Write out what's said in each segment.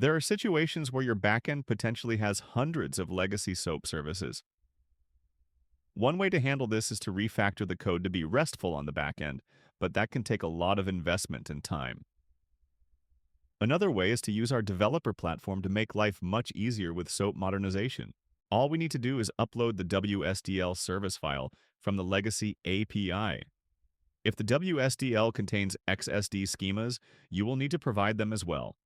There are situations where your backend potentially has hundreds of legacy SOAP services. One way to handle this is to refactor the code to be RESTful on the backend, but that can take a lot of investment and time. Another way is to use our developer platform to make life much easier with SOAP modernization. All we need to do is upload the WSDL service file from the legacy API. If the WSDL contains XSD schemas, you will need to provide them as well.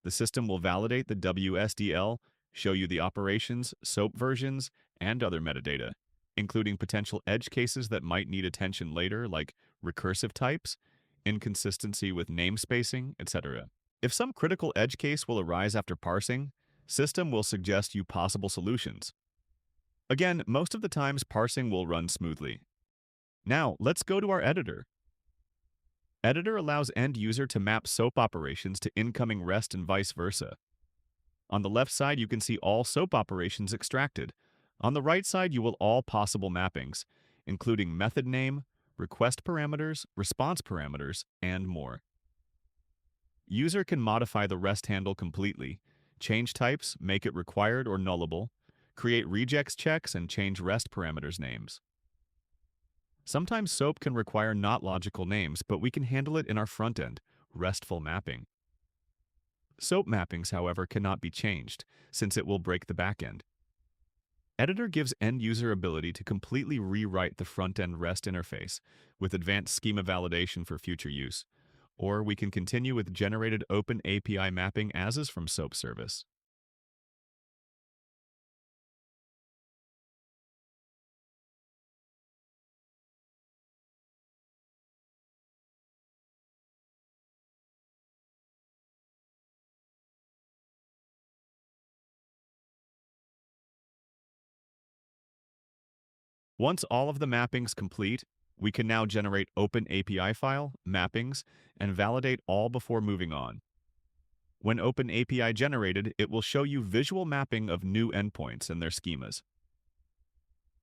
The system will validate the WSDL, show you the operations, SOAP versions, and other metadata, including potential edge cases that might need attention later, like recursive types, inconsistency with namespacing, etc. If some critical edge case will arise after parsing, system will suggest you possible solutions. Again, most of the times parsing will run smoothly. Now, let's go to our editor. Editor allows end user to map SOAP operations to incoming REST and vice versa. On the left side, you can see all SOAP operations extracted. On the right side, you will all possible mappings, including method name, request parameters, response parameters, and more. User can modify the REST handle completely, change types, make it required or nullable, create regex checks, and change REST parameters names. Sometimes SOAP can require not logical names, but we can handle it in our front end, RESTful mapping. SOAP mappings, however, cannot be changed, since it will break the backend. Editor gives end user ability to completely rewrite the front-end REST interface with advanced schema validation for future use, or we can continue with generated open API mapping as is from SOAP service. Once all of the mappings complete, we can now generate open API file, mappings, and validate all before moving on. When Open API generated, it will show you visual mapping of new endpoints and their schemas.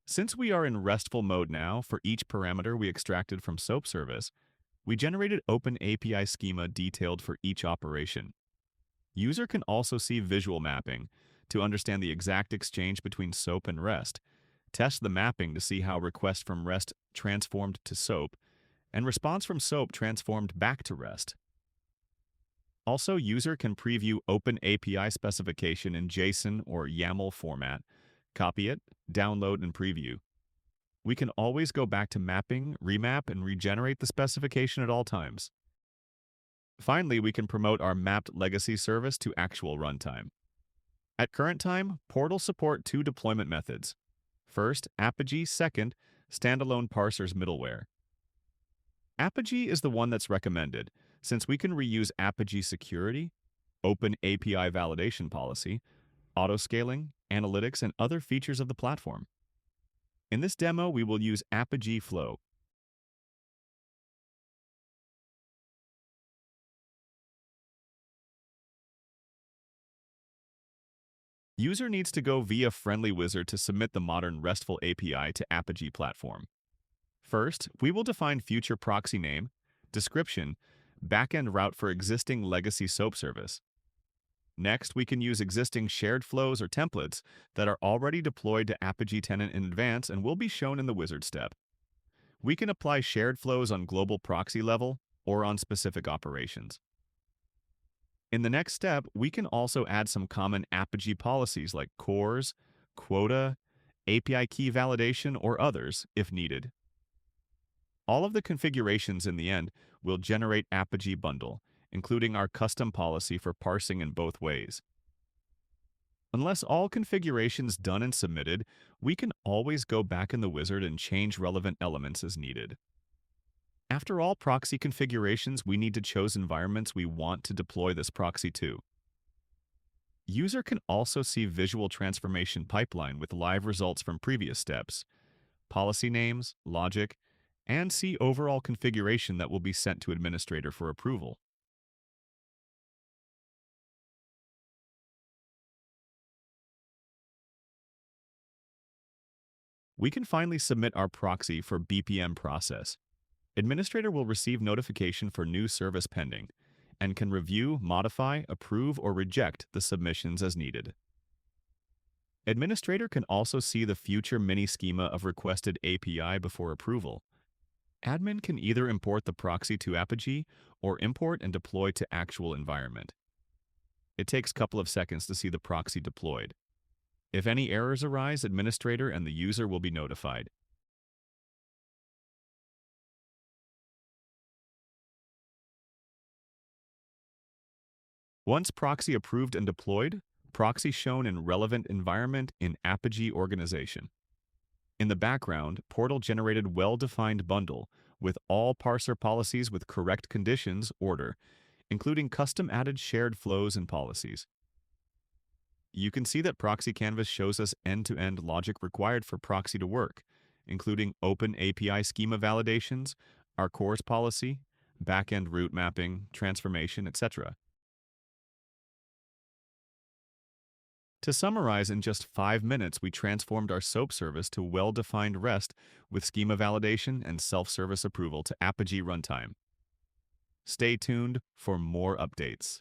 Since we are in RESTful mode now for each parameter we extracted from SOAP service, we generated Open API schema detailed for each operation. User can also see visual mapping to understand the exact exchange between SOAP and REST, test the mapping to see how request from REST transformed to SOAP, and response from SOAP transformed back to REST. Also, user can preview Open API specification in JSON or YAML format, copy it, download, and preview. We can always go back to mapping, remap, and regenerate the specification at all times. Finally, we can promote our mapped legacy service to actual runtime. At current time, Portal support two deployment methods. First, Apogee, second, standalone parsers middleware. Apogee is the one that's recommended, since we can reuse Apogee security, open API validation policy, autoscaling, analytics, and other features of the platform. In this demo, we will use Apogee Flow. User needs to go via Friendly Wizard to submit the modern RESTful API to Apogee platform. First, we will define future proxy name, description, backend route for existing legacy SOAP service. Next, we can use existing shared flows or templates that are already deployed to Apogee tenant in advance and will be shown in the wizard step. We can apply shared flows on global proxy level or on specific operations. In the next step, we can also add some common Apogee policies like CORS, quota, API key validation, or others if needed. All of the configurations in the end will generate Apogee bundle, including our custom policy for parsing in both ways. Unless all configurations done and submitted, we can always go back in the wizard and change relevant elements as needed. After all proxy configurations, we need to choose environments we want to deploy this proxy to. User can also see visual transformation pipeline with live results from previous steps, policy names, logic, and see overall configuration that will be sent to administrator for approval. We can finally submit our proxy for BPM process. Administrator will receive notification for new service pending, and can review, modify, approve, or reject the submissions as needed. Administrator can also see the future mini-schema of requested API before approval. Admin can either import the proxy to Apogee or import and deploy to actual environment. It takes a couple of seconds to see the proxy deployed. If any errors arise, administrator and the user will be notified. Once proxy approved and deployed, proxy shown in relevant environment in Apogee organization. In the background, Portal generated well-defined bundle with all parser policies with correct conditions order, including custom-added shared flows and policies. You can see that Proxy Canvas shows us end-to-end logic required for proxy to work, including open API schema validations, our CORS policy, backend route mapping, transformation, etc. To summarize, in just 5 minutes, we transformed our SOAP service to well-defined REST with schema validation and self-service approval to Apogee runtime. Stay tuned for more updates.